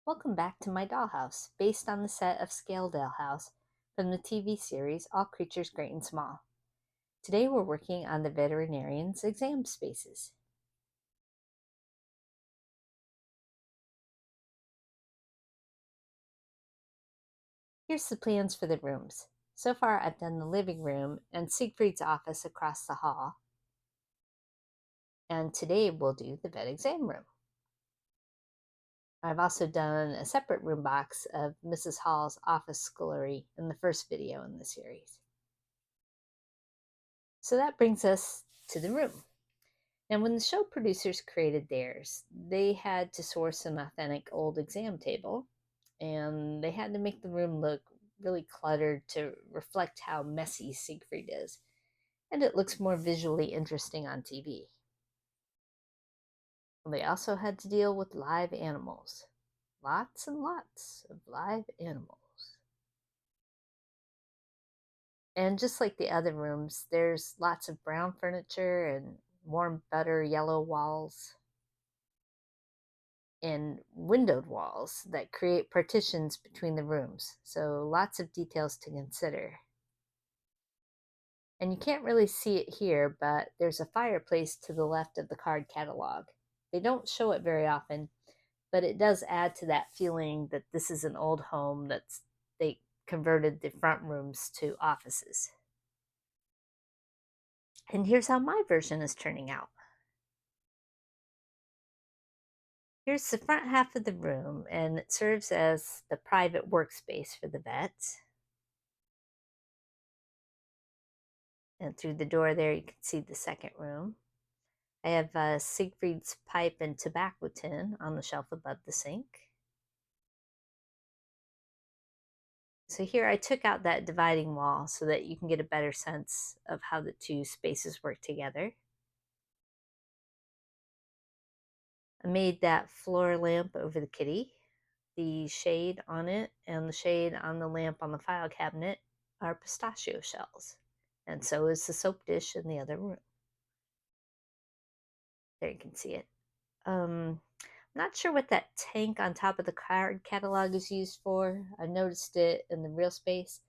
Welcome back to my dollhouse, based on the set of Skeldale House from the TV series All Creatures Great and Small. Today we're working on the veterinarian's exam spaces. Here's the plans for the rooms. So far I've done the living room and Siegfried's office across the hall. And today we'll do the vet exam room. I've also done a separate room box of Mrs. Hall's office scullery in the first video in the series. So that brings us to the room. And when the show producers created theirs, they had to source an authentic old exam table, and they had to make the room look really cluttered to reflect how messy Siegfried is, and it looks more visually interesting on TV. They also had to deal with live animals. Lots and lots of live animals. And just like the other rooms, there's lots of brown furniture and warm butter yellow walls and windowed walls that create partitions between the rooms, so lots of details to consider. And you can't really see it here, but there's a fireplace to the left of the card catalog. They don't show it very often, but it does add to that feeling that this is an old home they converted the front rooms to offices. And here's how my version is turning out. Here's the front half of the room, and it serves as the private workspace for the vet. And through the door there, you can see the second room. I have Siegfried's pipe and tobacco tin on the shelf above the sink. So here I took out that dividing wall so that you can get a better sense of how the two spaces work together. I made that floor lamp over the kitty. The shade on it and the shade on the lamp on the file cabinet are pistachio shells. And so is the soap dish in the other room. There you can see it. I'm not sure what that tank on top of the card catalog is used for. I noticed it in the real space,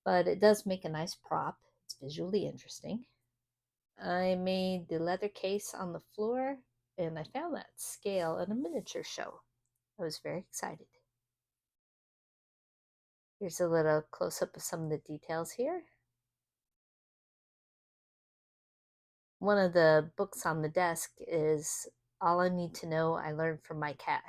but it does make a nice prop. It's visually interesting. I made the leather case on the floor, and I found that scale at a miniature show. I was very excited. Here's a little close-up of some of the details here. One of the books on the desk is All I Need to Know I Learned from My Cat.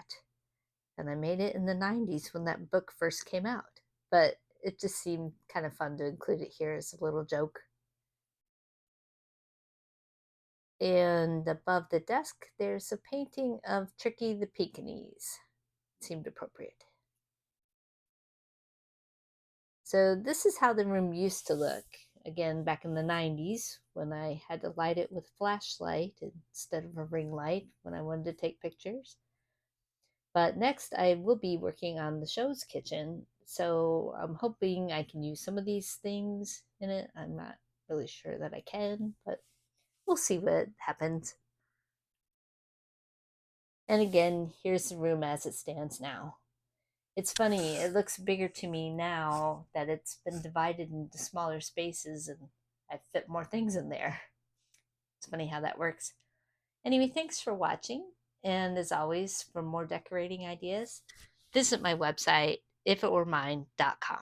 And I made it in the 90s when that book first came out. But it just seemed kind of fun to include it here as a little joke. And above the desk, there's a painting of Tricky the Pekingese. It seemed appropriate. So this is how the room used to look. Again, back in the 90s when I had to light it with a flashlight instead of a ring light when I wanted to take pictures. But next I will be working on the show's kitchen, so I'm hoping I can use some of these things in it. I'm not really sure that I can, but we'll see what happens. And again, here's the room as it stands now. It's funny, it looks bigger to me now that it's been divided into smaller spaces and I fit more things in there. It's funny how that works. Anyway, thanks for watching. And as always, for more decorating ideas, visit my website, ifitweremine.com.